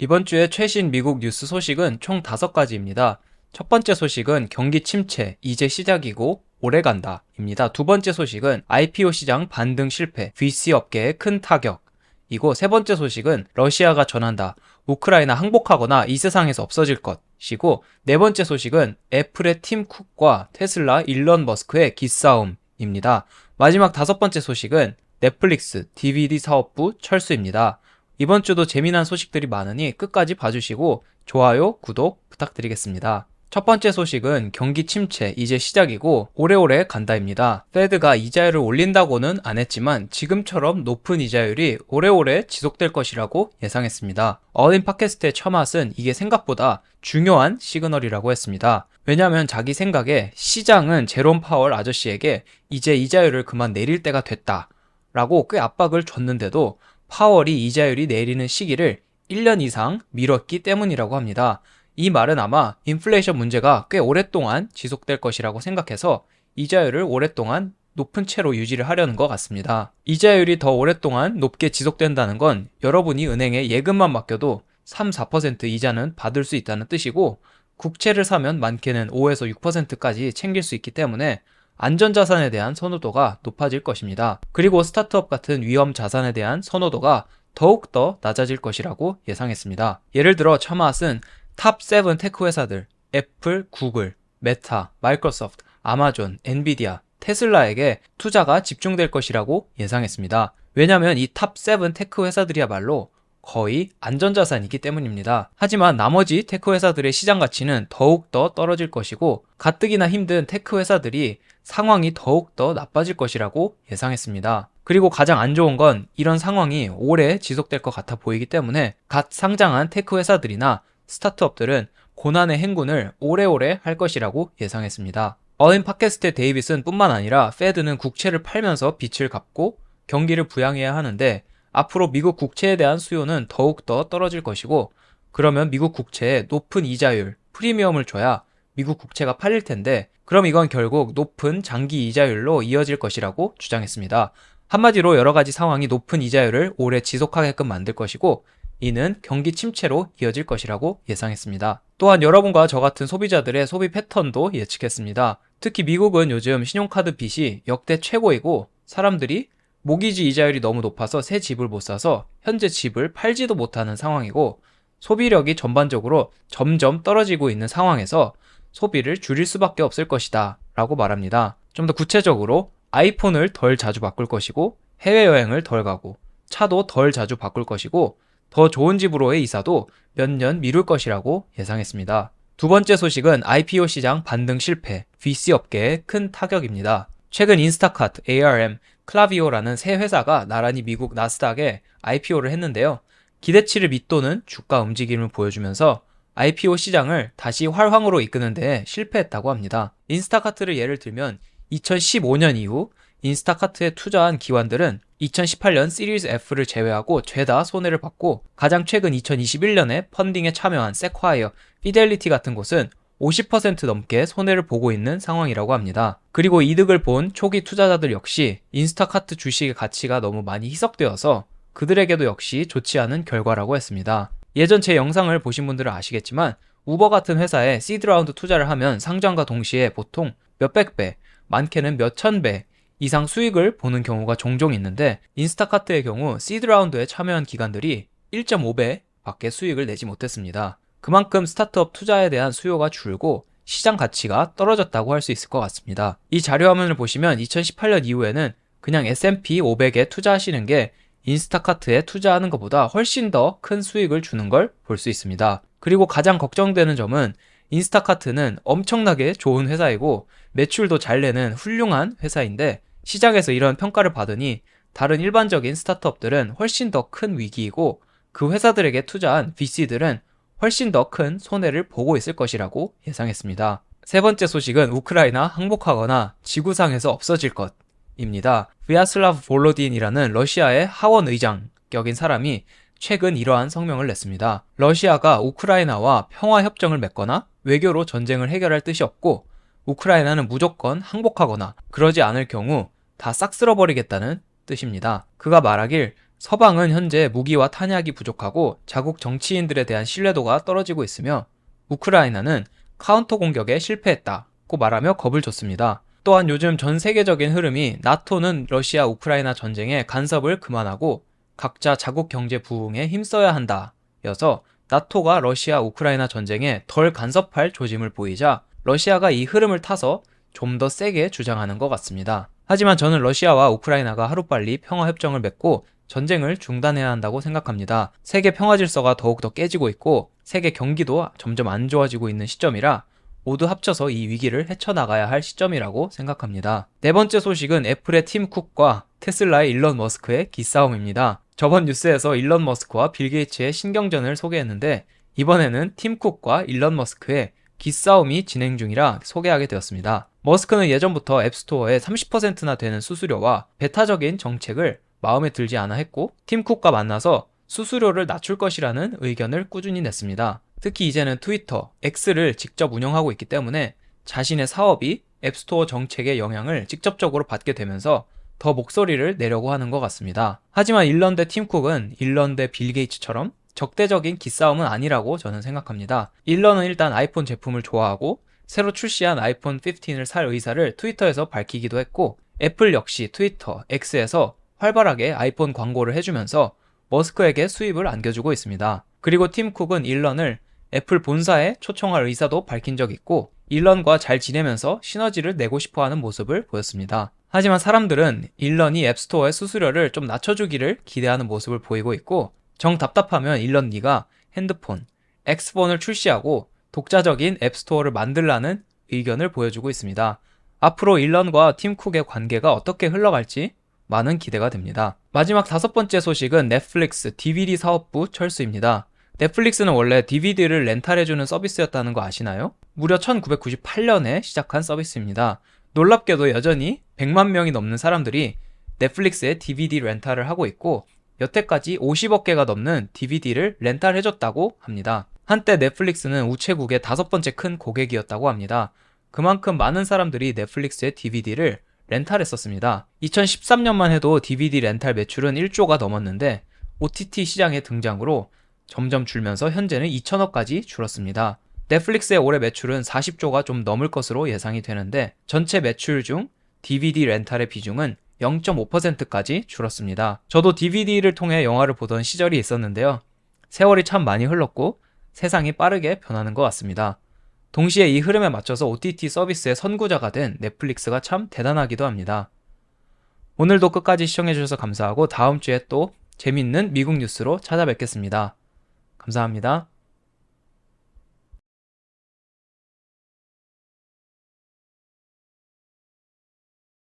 이번 주에 최신 미국 뉴스 소식은 총 5가지입니다. 첫 번째 소식은 경기 침체, 이제 시작이고 오래 간다 입니다. 두 번째 소식은 IPO 시장 반등 실패, VC 업계에 큰 타격. 이고 세 번째 소식은 러시아가 전한다, 우크라이나 항복하거나 이 세상에서 없어질 것이고, 네 번째 소식은 애플의 팀 쿡과 테슬라 일론 머스크의 기싸움입니다. 마지막 다섯 번째 소식은 넷플릭스 DVD 사업부 철수입니다. 이번 주도 재미난 소식들이 많으니 끝까지 봐주시고 좋아요, 구독 부탁드리겠습니다. 첫 번째 소식은 경기 침체, 이제 시작이고 오래오래 간다입니다. 페드가 이자율을 올린다고는 안 했지만 지금처럼 높은 이자율이 오래오래 지속될 것이라고 예상했습니다. 어린 팟캐스트의 처맛은 이게 생각보다 중요한 시그널이라고 했습니다. 왜냐하면 자기 생각에 시장은 제롬 파월 아저씨에게 이제 이자율을 그만 내릴 때가 됐다 라고 꽤 압박을 줬는데도 파월이 이자율이 내리는 시기를 1년 이상 미뤘기 때문이라고 합니다. 이 말은 아마 인플레이션 문제가 꽤 오랫동안 지속될 것이라고 생각해서 이자율을 오랫동안 높은 채로 유지를 하려는 것 같습니다. 이자율이 더 오랫동안 높게 지속된다는 건 여러분이 은행에 예금만 맡겨도 3, 4% 이자는 받을 수 있다는 뜻이고, 국채를 사면 많게는 5에서 6%까지 챙길 수 있기 때문에 안전자산에 대한 선호도가 높아질 것입니다. 그리고 스타트업 같은 위험 자산에 대한 선호도가 더욱더 낮아질 것이라고 예상했습니다. 예를 들어 처맛은 탑 7 테크 회사들, 애플, 구글, 메타, 마이크로소프트, 아마존, 엔비디아, 테슬라에게 투자가 집중될 것이라고 예상했습니다. 왜냐하면 이 탑 7 테크 회사들이야말로 거의 안전자산이기 때문입니다. 하지만 나머지 테크 회사들의 시장 가치는 더욱더 떨어질 것이고, 가뜩이나 힘든 테크 회사들이 상황이 더욱더 나빠질 것이라고 예상했습니다. 그리고 가장 안 좋은 건 이런 상황이 오래 지속될 것 같아 보이기 때문에 갓 상장한 테크 회사들이나 스타트업들은 고난의 행군을 오래오래 할 것이라고 예상했습니다. 어인 팟캐스트의 데이빗은 뿐만 아니라 페드는 국채를 팔면서 빚을 갚고 경기를 부양해야 하는데, 앞으로 미국 국채에 대한 수요는 더욱더 떨어질 것이고, 그러면 미국 국채에 높은 이자율, 프리미엄을 줘야 미국 국채가 팔릴 텐데, 그럼 이건 결국 높은 장기 이자율로 이어질 것이라고 주장했습니다. 한마디로 여러 가지 상황이 높은 이자율을 오래 지속하게끔 만들 것이고, 이는 경기 침체로 이어질 것이라고 예상했습니다. 또한 여러분과 저 같은 소비자들의 소비 패턴도 예측했습니다. 특히 미국은 요즘 신용카드 빚이 역대 최고이고, 사람들이 모기지 이자율이 너무 높아서 새 집을 못 사서 현재 집을 팔지도 못하는 상황이고, 소비력이 전반적으로 점점 떨어지고 있는 상황에서 소비를 줄일 수밖에 없을 것이다 라고 말합니다. 좀 더 구체적으로 아이폰을 덜 자주 바꿀 것이고, 해외여행을 덜 가고, 차도 덜 자주 바꿀 것이고, 더 좋은 집으로의 이사도 몇 년 미룰 것이라고 예상했습니다. 두 번째 소식은 IPO 시장 반등 실패, VC 업계에 큰 타격입니다. 최근 인스타카트, ARM, 클라비오라는 세 회사가 나란히 미국 나스닥에 IPO를 했는데요. 기대치를 밑도는 주가 움직임을 보여주면서 IPO 시장을 다시 활황으로 이끄는 데 실패했다고 합니다. 인스타카트를 예를 들면 2015년 이후 인스타카트에 투자한 기관들은 2018년 시리즈 F를 제외하고 죄다 손해를 봤고, 가장 최근 2021년에 펀딩에 참여한 세콰이어, 피델리티 같은 곳은 50% 넘게 손해를 보고 있는 상황이라고 합니다. 그리고 이득을 본 초기 투자자들 역시 인스타카트 주식의 가치가 너무 많이 희석되어서 그들에게도 역시 좋지 않은 결과라고 했습니다. 예전 제 영상을 보신 분들은 아시겠지만, 우버 같은 회사에 시드 라운드 투자를 하면 상장과 동시에 보통 몇백 배, 많게는 몇천 배 이상 수익을 보는 경우가 종종 있는데, 인스타카트의 경우 시드 라운드에 참여한 기관들이 1.5배 밖에 수익을 내지 못했습니다. 그만큼 스타트업 투자에 대한 수요가 줄고 시장 가치가 떨어졌다고 할 수 있을 것 같습니다. 이 자료화면을 보시면 2018년 이후에는 그냥 S&P 500에 투자하시는 게 인스타카트에 투자하는 것보다 훨씬 더 큰 수익을 주는 걸 볼 수 있습니다. 그리고 가장 걱정되는 점은 인스타카트는 엄청나게 좋은 회사이고 매출도 잘 내는 훌륭한 회사인데, 시장에서 이런 평가를 받으니 다른 일반적인 스타트업들은 훨씬 더 큰 위기이고, 그 회사들에게 투자한 VC들은 훨씬 더 큰 손해를 보고 있을 것이라고 예상했습니다. 세 번째 소식은 우크라이나 항복하거나 지구상에서 없어질 것입니다. 비아슬라브 볼로딘이라는 러시아의 하원 의장격인 사람이 최근 이러한 성명을 냈습니다. 러시아가 우크라이나와 평화협정을 맺거나 외교로 전쟁을 해결할 뜻이 없고, 우크라이나는 무조건 항복하거나 그러지 않을 경우 다 싹 쓸어버리겠다는 뜻입니다. 그가 말하길 서방은 현재 무기와 탄약이 부족하고 자국 정치인들에 대한 신뢰도가 떨어지고 있으며 우크라이나는 카운터 공격에 실패했다고 말하며 겁을 줬습니다. 또한 요즘 전 세계적인 흐름이 나토는 러시아 우크라이나 전쟁에 간섭을 그만하고 각자 자국 경제 부흥에 힘써야 한다 여서 나토가 러시아 우크라이나 전쟁에 덜 간섭할 조짐을 보이자 러시아가 이 흐름을 타서 좀 더 세게 주장하는 것 같습니다. 하지만 저는 러시아와 우크라이나가 하루빨리 평화협정을 맺고 전쟁을 중단해야 한다고 생각합니다. 세계 평화 질서가 더욱더 깨지고 있고 세계 경기도 점점 안 좋아지고 있는 시점이라 모두 합쳐서 이 위기를 헤쳐나가야 할 시점이라고 생각합니다. 네 번째 소식은 애플의 팀 쿡과 테슬라의 일론 머스크의 기싸움입니다. 저번 뉴스에서 일론 머스크와 빌 게이츠의 신경전을 소개했는데 이번에는 팀 쿡과 일론 머스크의 기싸움이 진행 중이라 소개하게 되었습니다. 머스크는 예전부터 앱스토어에 30%나 되는 수수료와 배타적인 정책을 마음에 들지 않아 했고 팀 쿡과 만나서 수수료를 낮출 것이라는 의견을 꾸준히 냈습니다. 특히 이제는 트위터, X를 직접 운영하고 있기 때문에 자신의 사업이 앱스토어 정책의 영향을 직접적으로 받게 되면서 더 목소리를 내려고 하는 것 같습니다. 하지만 일런 대 팀 쿡은 일런 대 빌 게이츠처럼 적대적인 기싸움은 아니라고 저는 생각합니다. 일런은 일단 아이폰 제품을 좋아하고 새로 출시한 아이폰 15을 살 의사를 트위터에서 밝히기도 했고 애플 역시 트위터, X에서 활발하게 아이폰 광고를 해주면서 머스크에게 수입을 안겨주고 있습니다. 그리고 팀 쿡은 일런을 애플 본사에 초청할 의사도 밝힌 적 있고 일런과 잘 지내면서 시너지를 내고 싶어하는 모습을 보였습니다. 하지만 사람들은 일런이 앱스토어의 수수료를 좀 낮춰주기를 기대하는 모습을 보이고 있고 정 답답하면 일런 니가 핸드폰, X폰을 출시하고 독자적인 앱스토어를 만들라는 의견을 보여주고 있습니다. 앞으로 일런과 팀 쿡의 관계가 어떻게 흘러갈지 많은 기대가 됩니다. 마지막 다섯 번째 소식은 넷플릭스 DVD 사업부 철수입니다. 넷플릭스는 원래 DVD를 렌탈해주는 서비스였다는 거 아시나요? 무려 1998년에 시작한 서비스입니다. 놀랍게도 여전히 100만 명이 넘는 사람들이 넷플릭스에 DVD 렌탈을 하고 있고 여태까지 50억 개가 넘는 DVD를 렌탈해줬다고 합니다. 한때 넷플릭스는 우체국의 5번째 큰 고객이었다고 합니다. 그만큼 많은 사람들이 넷플릭스의 DVD를 렌탈했었습니다. 2013년만 해도 DVD 렌탈 매출은 1조가 넘었는데 OTT 시장의 등장으로 점점 줄면서 현재는 2천억까지 줄었습니다. 넷플릭스의 올해 매출은 40조가 좀 넘을 것으로 예상이 되는데 전체 매출 중 DVD 렌탈의 비중은 0.5%까지 줄었습니다. 저도 DVD를 통해 영화를 보던 시절이 있었는데요. 세월이 참 많이 흘렀고 세상이 빠르게 변하는 것 같습니다. 동시에 이 흐름에 맞춰서 OTT 서비스의 선구자가 된 넷플릭스가 참 대단하기도 합니다. 오늘도 끝까지 시청해주셔서 감사하고 다음 주에 또 재밌는 미국 뉴스로 찾아뵙겠습니다. 감사합니다.